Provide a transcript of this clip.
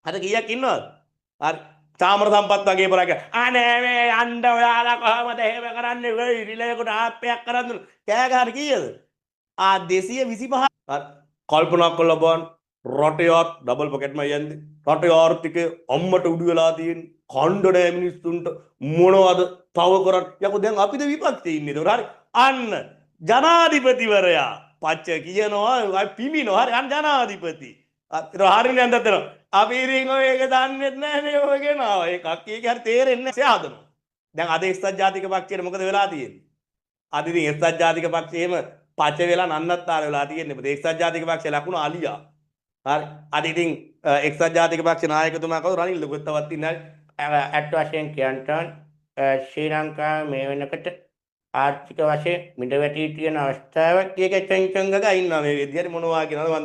හරි කීයක් ඉන්නවද? හරි සාමර සම්පත් වගේ පොරක අනේ මේ යන්න ඔයාලා කොහමද එහෙම කරන්නේ වෙයි රිලේකට ආප්පයක් කරන් දුන්න කෑ ගහන කීයද? 225. හරි කල්පනා කරලා බලන්න රටයත් ඩබල් පොකට්ම යන්නේ රටේ ආර්ථිකය අම්මට උඩු වෙලා තියෙන කණ්ඩ නෑ මිනිස්සුන්ට මොනවද තව කරන්නේ යකෝ දැන් අපිද විපක්ෂේ ඉන්නේ ඒතකොට හරි අන්න ජනාධිපතිවරයා පච්ච කියනවා පිමිනෝ හරි අන්න ජනාධිපති අතර හරිනේ නැන්දතර අපි ඉතින් ඔය එක දන්නේ නැහැ ඔය ගෙනාව ඒ කක්කියගේ හරි තේරෙන්නේ නැහැ හදනවා දැන් අද එක්සත් ජාතික පක්ෂයට මොකද වෙලා තියෙන්නේ අද ඉතින් එක්සත් ජාතික පක්ෂයේම පච වෙලා නන්නත්තර වෙලා තියෙන්නේ මොකද එක්සත් ජාතික පක්ෂය ලකුණු අලියා හරි අද ඉතින් එක්සත් ජාතික පක්ෂ නායකතුමා කවුද රනිල් ලොකුත්තවත් ඉන්නේ ඇට් වශයෙන් කියන්ටන් ශ්‍රී ලංකාව මේ වෙනකොට ආර්ථික වශයෙන් මිඩ වැටී තියෙන අවස්ථාවක් එක චංචංගක ඉන්නවා මේ විදිහට මොනවා කියනවද